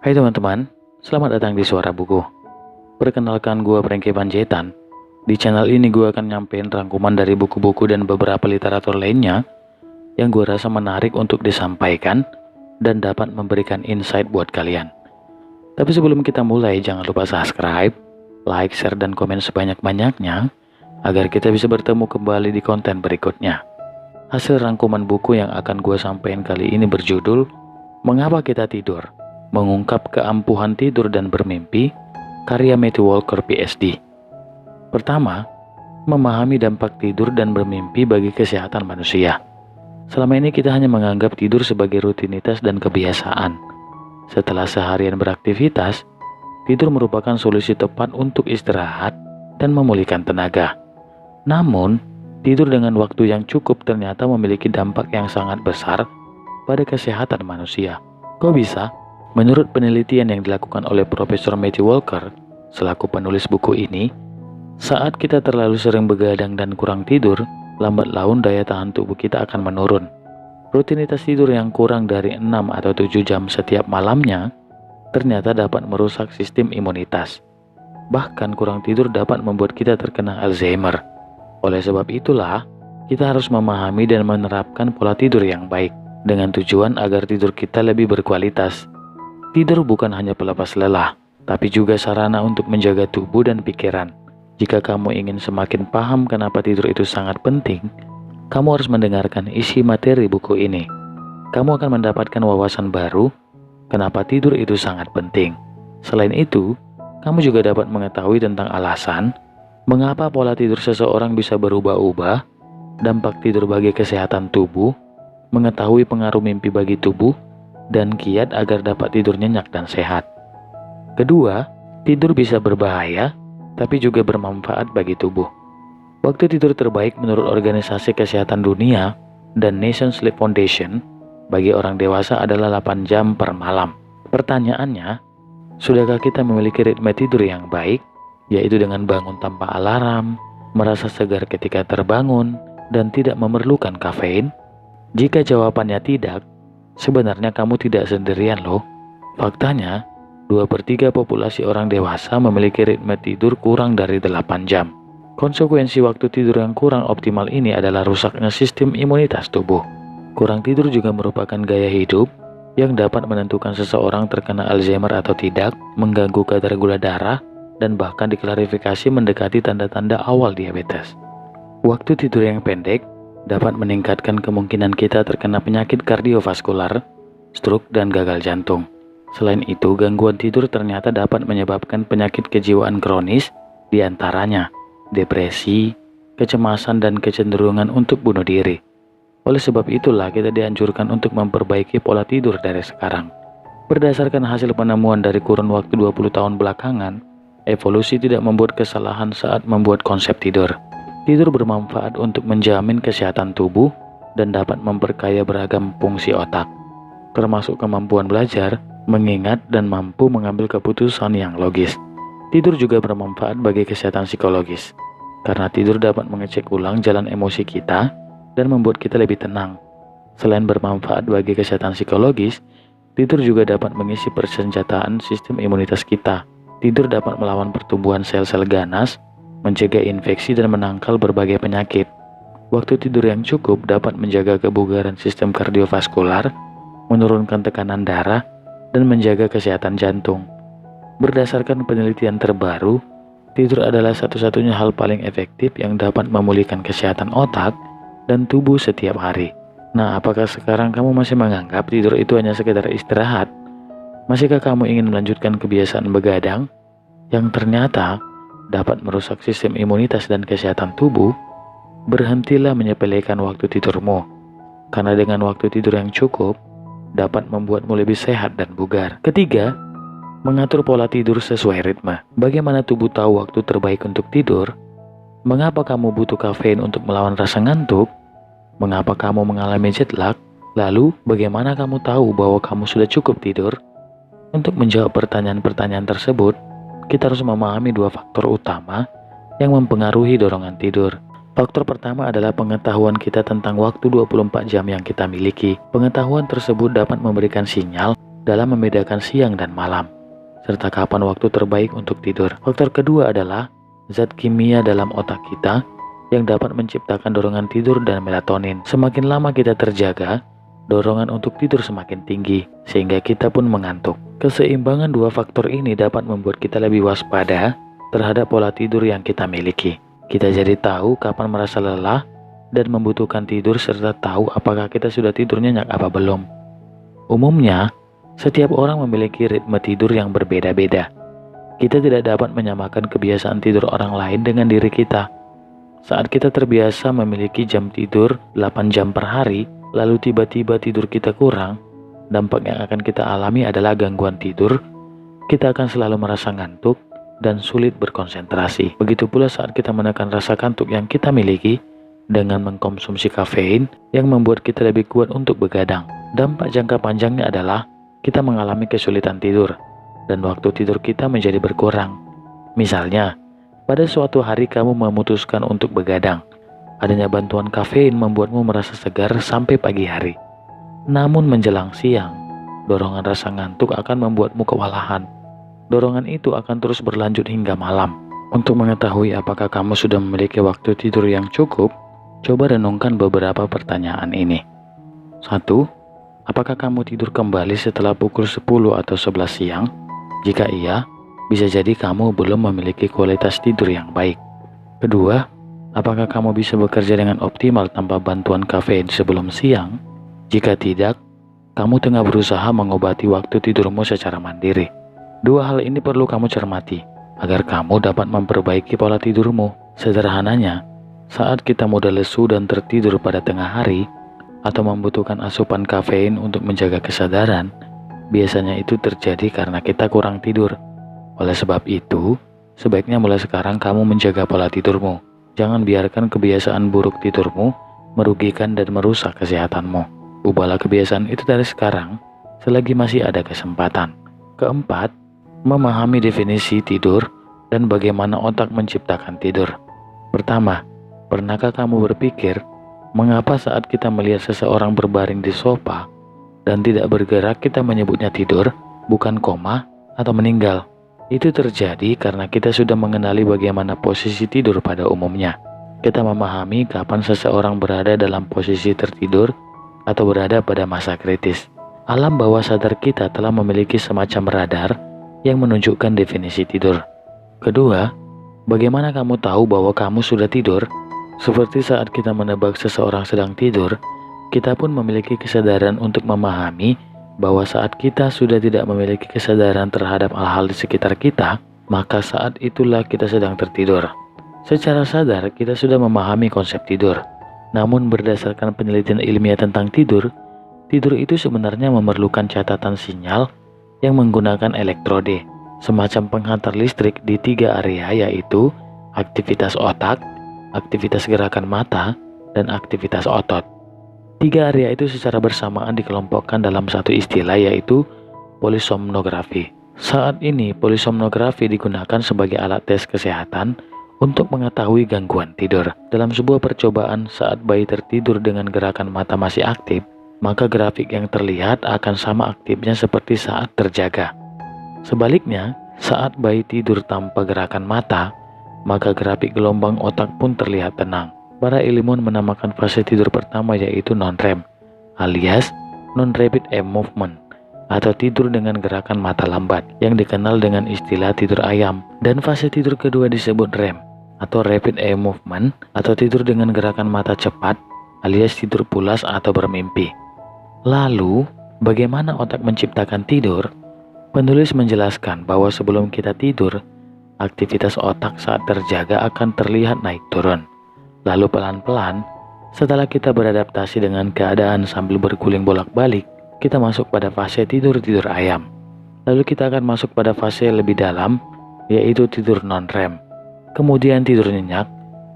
Hai teman-teman, selamat datang di Suara Buku. Perkenalkan gue Prengke Panjaitan. Di channel ini gue akan nyampein rangkuman dari buku-buku dan beberapa literatur lainnya yang gue rasa menarik untuk disampaikan dan dapat memberikan insight buat kalian. Tapi sebelum kita mulai, jangan lupa subscribe, like, share, dan komen sebanyak-banyaknya agar kita bisa bertemu kembali di konten berikutnya. Hasil rangkuman buku yang akan gue sampaikan kali ini berjudul Mengapa Kita Tidur? Mengungkap keampuhan tidur dan bermimpi, karya Matthew Walker PhD. Pertama, memahami dampak tidur dan bermimpi bagi kesehatan manusia. Selama ini kita hanya menganggap tidur sebagai rutinitas dan kebiasaan. Setelah seharian beraktivitas, tidur merupakan solusi tepat untuk istirahat dan memulihkan tenaga. Namun, tidur dengan waktu yang cukup ternyata memiliki dampak yang sangat besar pada kesehatan manusia. Kok bisa? Menurut penelitian yang dilakukan oleh Profesor Matthew Walker, selaku penulis buku ini, saat kita terlalu sering begadang dan kurang tidur, lambat laun daya tahan tubuh kita akan menurun. Rutinitas tidur yang kurang dari 6 atau 7 jam setiap malamnya, ternyata dapat merusak sistem imunitas. Bahkan kurang tidur dapat membuat kita terkena Alzheimer. Oleh sebab itulah, kita harus memahami dan menerapkan pola tidur yang baik, dengan tujuan agar tidur kita lebih berkualitas. Tidur bukan hanya pelepas lelah, tapi juga sarana untuk menjaga tubuh dan pikiran. Jika kamu ingin semakin paham kenapa tidur itu sangat penting, kamu harus mendengarkan isi materi buku ini. Kamu akan mendapatkan wawasan baru kenapa tidur itu sangat penting. Selain itu, kamu juga dapat mengetahui tentang alasan mengapa pola tidur seseorang bisa berubah-ubah, dampak tidur bagi kesehatan tubuh, mengetahui pengaruh mimpi bagi tubuh, dan kiat agar dapat tidur nyenyak dan sehat. Kedua, tidur bisa berbahaya, tapi juga bermanfaat bagi tubuh. Waktu tidur terbaik menurut Organisasi Kesehatan Dunia dan Nation Sleep Foundation bagi orang dewasa adalah 8 jam per malam. Pertanyaannya, sudahkah kita memiliki ritme tidur yang baik, yaitu dengan bangun tanpa alarm, merasa segar ketika terbangun, dan tidak memerlukan kafein? Jika jawabannya tidak, sebenarnya kamu tidak sendirian loh. Faktanya, 2/3 populasi orang dewasa memiliki ritme tidur kurang dari 8 jam. Konsekuensi waktu tidur yang kurang optimal ini adalah rusaknya sistem imunitas tubuh. Kurang tidur juga merupakan gaya hidup yang dapat menentukan seseorang terkena Alzheimer atau tidak, mengganggu kadar gula darah, dan bahkan diklarifikasi mendekati tanda-tanda awal diabetes. Waktu tidur yang pendek dapat meningkatkan kemungkinan kita terkena penyakit kardiovaskular, stroke, dan gagal jantung. Selain itu, gangguan tidur ternyata dapat menyebabkan penyakit kejiwaan kronis, diantaranya depresi, kecemasan, dan kecenderungan untuk bunuh diri. Oleh sebab itulah kita dianjurkan untuk memperbaiki pola tidur dari sekarang. Berdasarkan hasil penemuan dari kurun waktu 20 tahun belakangan, evolusi tidak membuat kesalahan saat membuat konsep tidur. Tidur bermanfaat untuk menjamin kesehatan tubuh dan dapat memperkaya beragam fungsi otak, termasuk kemampuan belajar, mengingat, dan mampu mengambil keputusan yang logis. Tidur juga bermanfaat bagi kesehatan psikologis, karena tidur dapat mengecek ulang jalan emosi kita dan membuat kita lebih tenang. Selain bermanfaat bagi kesehatan psikologis, tidur juga dapat mengisi persenjataan sistem imunitas kita. Tidur dapat melawan pertumbuhan sel-sel ganas, mencegah infeksi, dan menangkal berbagai penyakit. Waktu tidur yang cukup dapat menjaga kebugaran sistem kardiovaskular, menurunkan tekanan darah, dan menjaga kesehatan jantung. Berdasarkan penelitian terbaru, tidur adalah satu-satunya hal paling efektif yang dapat memulihkan kesehatan otak dan tubuh setiap hari. Nah, apakah sekarang kamu masih menganggap tidur itu hanya sekedar istirahat? Masihkah kamu ingin melanjutkan kebiasaan begadang yang ternyata dapat merusak sistem imunitas dan kesehatan tubuh? Berhentilah menyepelekan waktu tidurmu, karena dengan waktu tidur yang cukup dapat membuatmu lebih sehat dan bugar. Ketiga, mengatur pola tidur sesuai ritme. Bagaimana tubuh tahu waktu terbaik untuk tidur? Mengapa kamu butuh kafein untuk melawan rasa ngantuk? Mengapa kamu mengalami jet lag? Lalu, bagaimana kamu tahu bahwa kamu sudah cukup tidur? Untuk menjawab pertanyaan-pertanyaan tersebut, kita harus memahami 2 faktor utama yang mempengaruhi dorongan tidur. Faktor pertama adalah pengetahuan kita tentang waktu 24 jam yang kita miliki. Pengetahuan tersebut dapat memberikan sinyal dalam membedakan siang dan malam, serta kapan waktu terbaik untuk tidur. Faktor kedua adalah zat kimia dalam otak kita yang dapat menciptakan dorongan tidur dan melatonin. Semakin lama kita terjaga, dorongan untuk tidur semakin tinggi, sehingga kita pun mengantuk. Keseimbangan dua faktor ini dapat membuat kita lebih waspada terhadap pola tidur yang kita miliki. Kita jadi tahu kapan merasa lelah dan membutuhkan tidur, serta tahu apakah kita sudah tidur nyenyak apa belum. Umumnya, setiap orang memiliki ritme tidur yang berbeda-beda. Kita tidak dapat menyamakan kebiasaan tidur orang lain dengan diri kita. Saat kita terbiasa memiliki jam tidur 8 jam per hari, lalu tiba-tiba tidur kita kurang, dampak yang akan kita alami adalah gangguan tidur. Kita akan selalu merasa ngantuk dan sulit berkonsentrasi. Begitu pula saat kita menekan rasa kantuk yang kita miliki dengan mengkonsumsi kafein yang membuat kita lebih kuat untuk begadang. Dampak jangka panjangnya adalah kita mengalami kesulitan tidur dan waktu tidur kita menjadi berkurang. Misalnya, pada suatu hari kamu memutuskan untuk begadang. Adanya bantuan kafein membuatmu merasa segar sampai pagi hari. Namun menjelang siang, dorongan rasa ngantuk akan membuatmu kewalahan. Dorongan itu akan terus berlanjut hingga malam. Untuk mengetahui apakah kamu sudah memiliki waktu tidur yang cukup, coba renungkan beberapa pertanyaan ini. 1. Apakah kamu tidur kembali setelah pukul 10 atau 11 siang? Jika iya, bisa jadi kamu belum memiliki kualitas tidur yang baik. Kedua, apakah kamu bisa bekerja dengan optimal tanpa bantuan kafein sebelum siang? Jika tidak, kamu tengah berusaha mengobati waktu tidurmu secara mandiri. Dua hal ini perlu kamu cermati agar kamu dapat memperbaiki pola tidurmu. Sederhananya, saat kita mudah lesu dan tertidur pada tengah hari atau membutuhkan asupan kafein untuk menjaga kesadaran, biasanya itu terjadi karena kita kurang tidur. Oleh sebab itu, sebaiknya mulai sekarang kamu menjaga pola tidurmu. Jangan biarkan kebiasaan buruk tidurmu merugikan dan merusak kesehatanmu. Ubahlah kebiasaan itu dari sekarang, selagi masih ada kesempatan. Keempat, memahami definisi tidur dan bagaimana otak menciptakan tidur. Pertama, pernahkah kamu berpikir, mengapa saat kita melihat seseorang berbaring di sofa dan tidak bergerak kita menyebutnya tidur, bukan koma atau meninggal? Itu terjadi karena kita sudah mengenali bagaimana posisi tidur pada umumnya. Kita memahami kapan seseorang berada dalam posisi tertidur atau berada pada masa kritis. Alam bawah sadar kita telah memiliki semacam radar yang menunjukkan definisi tidur. Kedua, bagaimana kamu tahu bahwa kamu sudah tidur? Seperti saat kita menebak seseorang sedang tidur, kita pun memiliki kesadaran untuk memahami bahwa saat kita sudah tidak memiliki kesadaran terhadap hal-hal di sekitar kita, maka saat itulah kita sedang tertidur. Secara sadar, kita sudah memahami konsep tidur. Namun berdasarkan penelitian ilmiah tentang tidur, tidur itu sebenarnya memerlukan catatan sinyal yang menggunakan elektrode, semacam penghantar listrik di 3 area, yaitu aktivitas otak, aktivitas gerakan mata, dan aktivitas otot. 3 area itu secara bersamaan dikelompokkan dalam satu istilah, yaitu polisomnografi. Saat ini, polisomnografi digunakan sebagai alat tes kesehatan untuk mengetahui gangguan tidur. Dalam sebuah percobaan saat bayi tertidur dengan gerakan mata masih aktif, maka grafik yang terlihat akan sama aktifnya seperti saat terjaga. Sebaliknya, saat bayi tidur tanpa gerakan mata, maka grafik gelombang otak pun terlihat tenang. Para ilmuwan menamakan fase tidur pertama yaitu non-REM, alias non-rapid eye movement, atau tidur dengan gerakan mata lambat, yang dikenal dengan istilah tidur ayam. Dan fase tidur kedua disebut REM, atau rapid eye movement, atau tidur dengan gerakan mata cepat, alias tidur pulas atau bermimpi. Lalu, bagaimana otak menciptakan tidur? Penulis menjelaskan bahwa sebelum kita tidur, aktivitas otak saat terjaga akan terlihat naik turun. Lalu pelan-pelan, setelah kita beradaptasi dengan keadaan sambil berguling bolak-balik, kita masuk pada fase tidur ayam. Lalu kita akan masuk pada fase lebih dalam, yaitu tidur non-REM. Kemudian tidur nyenyak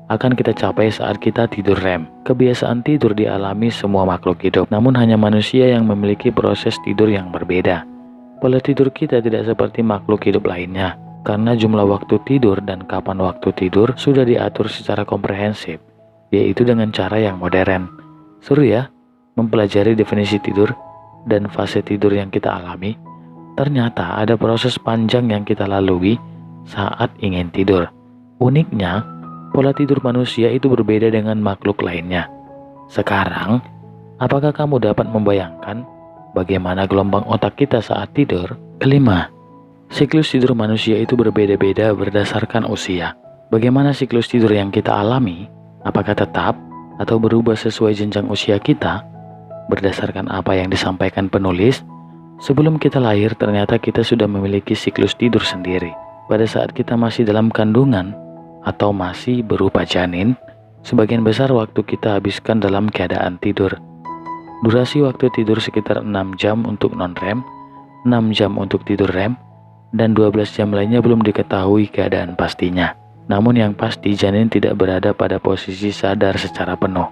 akan kita capai saat kita tidur REM. Kebiasaan tidur dialami semua makhluk hidup, namun hanya manusia yang memiliki proses tidur yang berbeda. Pola tidur kita tidak seperti makhluk hidup lainnya, karena jumlah waktu tidur dan kapan waktu tidur sudah diatur secara komprehensif, yaitu dengan cara yang modern. Seru ya, mempelajari definisi tidur. dan fase tidur yang kita alami, ternyata ada proses panjang yang kita lalui saat ingin tidur. Uniknya, pola tidur manusia itu berbeda dengan makhluk lainnya. Sekarang, apakah kamu dapat membayangkan bagaimana gelombang otak kita saat tidur? Kelima, siklus tidur manusia itu berbeda-beda berdasarkan usia. Bagaimana siklus tidur yang kita alami? Apakah tetap atau berubah sesuai jenjang usia kita? Berdasarkan apa yang disampaikan penulis, sebelum kita lahir ternyata kita sudah memiliki siklus tidur sendiri. Pada saat kita masih dalam kandungan atau masih berupa janin, sebagian besar waktu kita habiskan dalam keadaan tidur. Durasi waktu tidur sekitar 6 jam untuk non-REM, 6 jam untuk tidur REM, dan 12 jam lainnya belum diketahui keadaan pastinya. Namun yang pasti janin tidak berada pada posisi sadar secara penuh.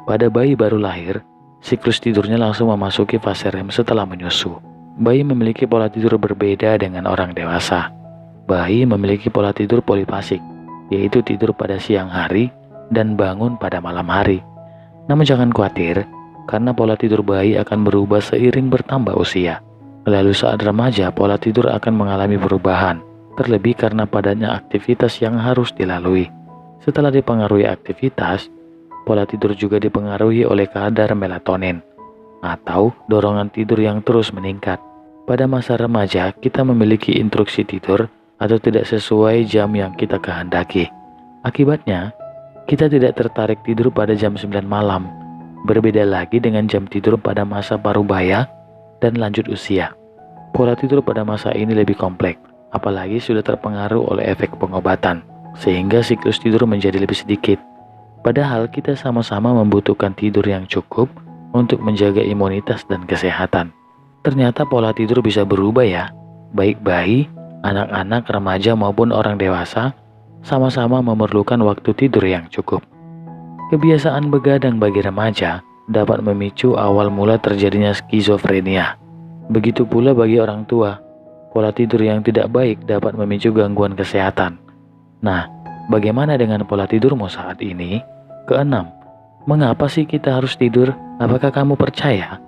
Pada bayi baru lahir, siklus tidurnya langsung memasuki fase REM setelah menyusu. Bayi memiliki pola tidur berbeda dengan orang dewasa. Bayi memiliki pola tidur polifasik, yaitu tidur pada siang hari dan bangun pada malam hari. Namun jangan khawatir, karena pola tidur bayi akan berubah seiring bertambah usia. Lalu saat remaja, pola tidur akan mengalami perubahan, terlebih karena padanya aktivitas yang harus dilalui. Setelah dipengaruhi aktivitas, pola tidur juga dipengaruhi oleh kadar melatonin, atau dorongan tidur yang terus meningkat. Pada masa remaja, kita memiliki instruksi tidur atau tidak sesuai jam yang kita kehendaki. Akibatnya, kita tidak tertarik tidur pada jam 9 malam. Berbeda lagi dengan jam tidur pada masa parubaya dan lanjut usia. Pola tidur pada masa ini lebih kompleks, apalagi sudah terpengaruh oleh efek pengobatan, sehingga siklus tidur menjadi lebih sedikit. Padahal kita sama-sama membutuhkan tidur yang cukup untuk menjaga imunitas dan kesehatan. Ternyata pola tidur bisa berubah ya, baik bayi, anak-anak, remaja maupun orang dewasa sama-sama memerlukan waktu tidur yang cukup. Kebiasaan begadang bagi remaja dapat memicu awal mula terjadinya skizofrenia. Begitu pula bagi orang tua, pola tidur yang tidak baik dapat memicu gangguan kesehatan. Nah, bagaimana dengan pola tidurmu saat ini? Keenam, mengapa sih kita harus tidur? Apakah kamu percaya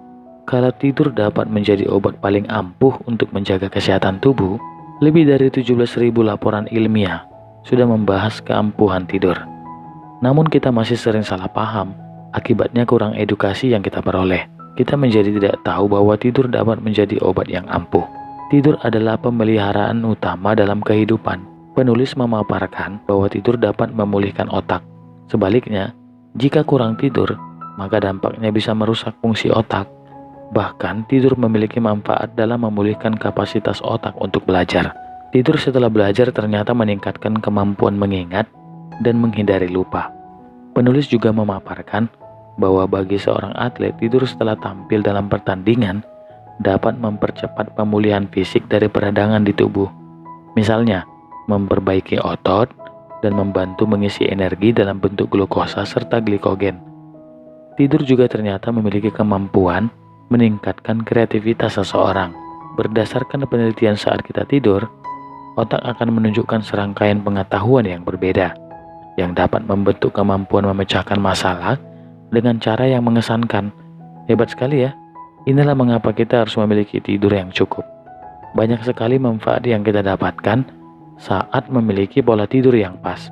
kalau tidur dapat menjadi obat paling ampuh untuk menjaga kesehatan tubuh? Lebih dari 17.000 laporan ilmiah sudah membahas keampuhan tidur. Namun kita masih sering salah paham, akibatnya kurang edukasi yang kita peroleh. Kita menjadi tidak tahu bahwa tidur dapat menjadi obat yang ampuh. Tidur adalah pemeliharaan utama dalam kehidupan. Penulis memaparkan bahwa tidur dapat memulihkan otak. Sebaliknya, jika kurang tidur, maka dampaknya bisa merusak fungsi otak. Bahkan, tidur memiliki manfaat dalam memulihkan kapasitas otak untuk belajar. Tidur setelah belajar ternyata meningkatkan kemampuan mengingat dan menghindari lupa. Penulis juga memaparkan bahwa bagi seorang atlet, tidur setelah tampil dalam pertandingan dapat mempercepat pemulihan fisik dari peradangan di tubuh. Misalnya, memperbaiki otot dan membantu mengisi energi dalam bentuk glukosa serta glikogen. Tidur juga ternyata memiliki kemampuan meningkatkan kreativitas seseorang. Berdasarkan penelitian saat kita tidur, otak akan menunjukkan serangkaian pengetahuan yang berbeda, yang dapat membentuk kemampuan memecahkan masalah dengan cara yang mengesankan. Hebat sekali ya. Inilah mengapa kita harus memiliki tidur yang cukup. Banyak sekali manfaat yang kita dapatkan saat memiliki pola tidur yang pas.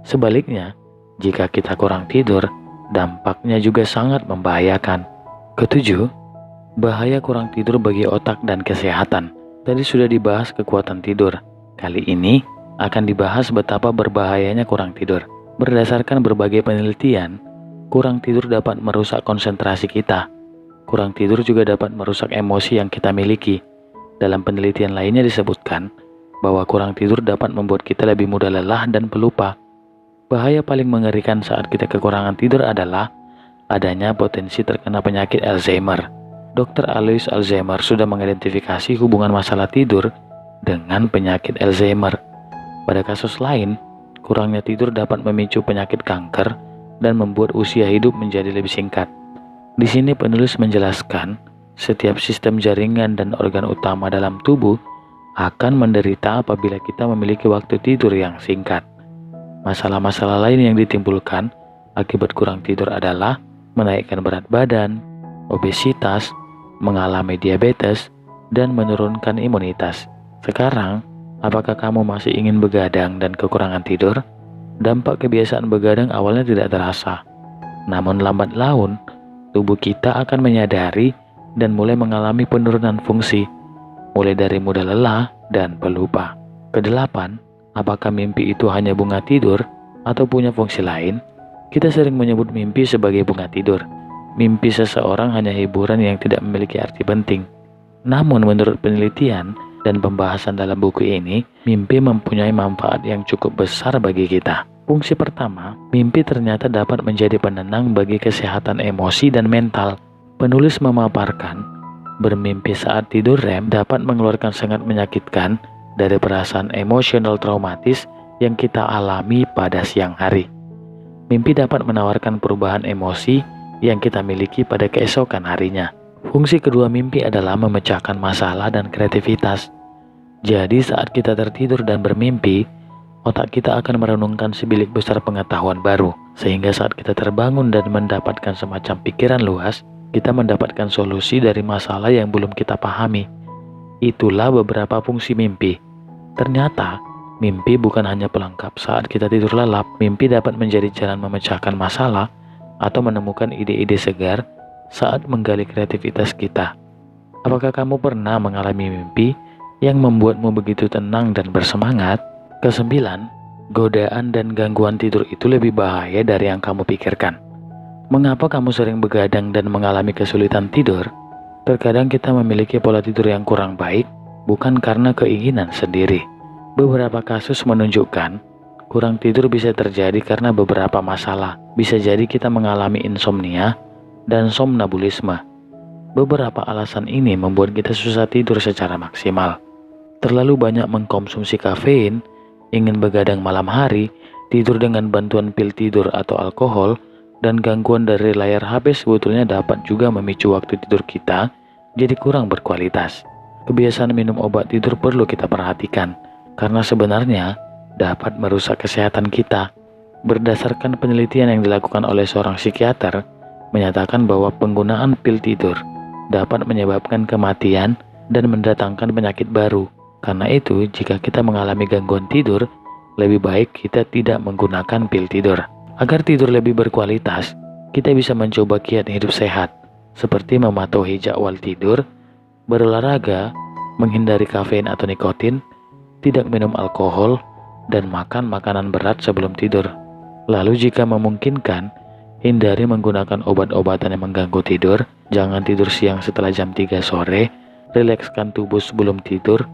Sebaliknya, jika kita kurang tidur, dampaknya juga sangat membahayakan. Ketujuh, bahaya kurang tidur bagi otak dan kesehatan. Tadi sudah dibahas kekuatan tidur. Kali ini akan dibahas betapa berbahayanya kurang tidur. Berdasarkan berbagai penelitian, kurang tidur dapat merusak konsentrasi kita. Kurang tidur juga dapat merusak emosi yang kita miliki. Dalam penelitian lainnya disebutkan bahwa kurang tidur dapat membuat kita lebih mudah lelah dan pelupa. Bahaya paling mengerikan saat kita kekurangan tidur adalah adanya potensi terkena penyakit Alzheimer. Dr. Alois Alzheimer sudah mengidentifikasi hubungan masalah tidur dengan penyakit Alzheimer. Pada kasus lain, kurangnya tidur dapat memicu penyakit kanker dan membuat usia hidup menjadi lebih singkat. Di sini penulis menjelaskan, setiap sistem jaringan dan organ utama dalam tubuh akan menderita apabila kita memiliki waktu tidur yang singkat. Masalah-masalah lain yang ditimbulkan akibat kurang tidur adalah menaikkan berat badan, obesitas, mengalami diabetes, dan menurunkan imunitas. Sekarang, apakah kamu masih ingin begadang dan kekurangan tidur? Dampak kebiasaan begadang awalnya tidak terasa. Namun lambat laun, tubuh kita akan menyadari dan mulai mengalami penurunan fungsi, mulai dari mudah lelah dan pelupa. Kedelapan, apakah mimpi itu hanya bunga tidur atau punya fungsi lain? Kita sering menyebut mimpi sebagai bunga tidur. Mimpi seseorang hanya hiburan yang tidak memiliki arti penting. Namun menurut penelitian dan pembahasan dalam buku ini, mimpi mempunyai manfaat yang cukup besar bagi kita. Fungsi pertama, mimpi ternyata dapat menjadi penenang bagi kesehatan emosi dan mental. Penulis memaparkan, bermimpi saat tidur REM dapat mengeluarkan sangat menyakitkan dari perasaan emosional traumatis yang kita alami pada siang hari. Mimpi dapat menawarkan perubahan emosi yang kita miliki pada keesokan harinya. Fungsi kedua mimpi adalah memecahkan masalah dan kreativitas. Jadi saat kita tertidur dan bermimpi, otak kita akan merenungkan sebilik besar pengetahuan baru. Sehingga saat kita terbangun dan mendapatkan semacam pikiran luas, kita mendapatkan solusi dari masalah yang belum kita pahami. Itulah beberapa fungsi mimpi. Ternyata, mimpi bukan hanya pelengkap saat kita tidur lelap. Mimpi dapat menjadi jalan memecahkan masalah atau menemukan ide-ide segar saat menggali kreativitas kita. Apakah kamu pernah mengalami mimpi yang membuatmu begitu tenang dan bersemangat? Kesembilan, godaan dan gangguan tidur itu lebih bahaya dari yang kamu pikirkan. Mengapa kamu sering begadang dan mengalami kesulitan tidur? Terkadang kita memiliki pola tidur yang kurang baik, bukan karena keinginan sendiri. Beberapa kasus menunjukkan kurang tidur bisa terjadi karena beberapa masalah. Bisa jadi kita mengalami insomnia dan somnambulisme. Beberapa alasan ini membuat kita susah tidur secara maksimal. Terlalu banyak mengkonsumsi kafein, ingin begadang malam hari, tidur dengan bantuan pil tidur atau alkohol, dan gangguan dari layar HP sebetulnya dapat juga memicu waktu tidur kita jadi kurang berkualitas. Kebiasaan minum obat tidur perlu kita perhatikan, karena sebenarnya dapat merusak kesehatan kita. Berdasarkan penelitian yang dilakukan oleh seorang psikiater, menyatakan bahwa penggunaan pil tidur dapat menyebabkan kematian dan mendatangkan penyakit baru. Karena itu, jika kita mengalami gangguan tidur, lebih baik kita tidak menggunakan pil tidur. Agar tidur lebih berkualitas, kita bisa mencoba kiat hidup sehat, seperti mematuhi jadwal tidur, berolahraga, menghindari kafein atau nikotin, tidak minum alkohol, dan makan makanan berat sebelum tidur. Lalu jika memungkinkan, hindari menggunakan obat-obatan yang mengganggu tidur. Jangan tidur siang setelah jam 3 sore. Rilekskan tubuh sebelum tidur.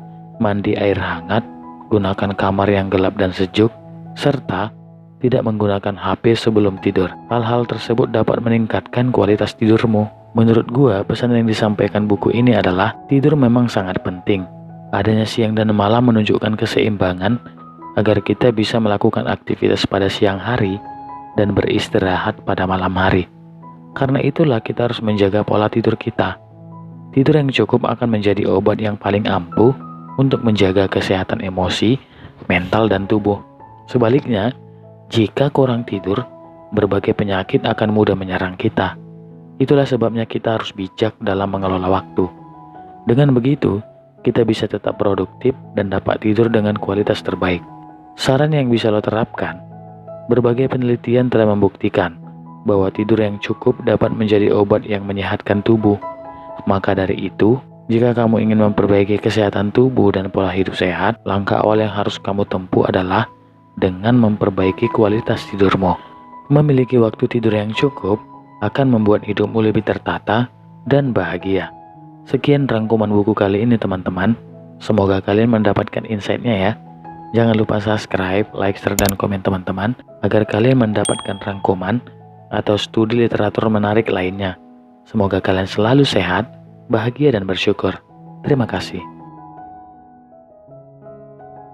Mandi air hangat. Gunakan kamar yang gelap dan sejuk. Serta tidak menggunakan HP sebelum tidur. Hal-hal tersebut dapat meningkatkan kualitas tidurmu. Menurut gua, pesan yang disampaikan buku ini adalah tidur memang sangat penting. Adanya siang dan malam menunjukkan keseimbangan agar kita bisa melakukan aktivitas pada siang hari dan beristirahat pada malam hari. Karena itulah kita harus menjaga pola tidur kita. Tidur yang cukup akan menjadi obat yang paling ampuh untuk menjaga kesehatan emosi, mental, dan tubuh. Sebaliknya, jika kurang tidur, berbagai penyakit akan mudah menyerang kita. Itulah sebabnya kita harus bijak dalam mengelola waktu. Dengan begitu, kita bisa tetap produktif dan dapat tidur dengan kualitas terbaik. Saran yang bisa lo terapkan, berbagai penelitian telah membuktikan bahwa tidur yang cukup dapat menjadi obat yang menyehatkan tubuh. Maka dari itu, jika kamu ingin memperbaiki kesehatan tubuh dan pola hidup sehat, langkah awal yang harus kamu tempuh adalah dengan memperbaiki kualitas tidurmu. Memiliki waktu tidur yang cukup akan membuat hidupmu lebih tertata dan bahagia. Sekian rangkuman buku kali ini teman-teman. Semoga kalian mendapatkan insight-nya ya. Jangan lupa subscribe, like, share, dan komen teman-teman agar kalian mendapatkan rangkuman atau studi literatur menarik lainnya. Semoga kalian selalu sehat, bahagia, dan bersyukur. Terima kasih.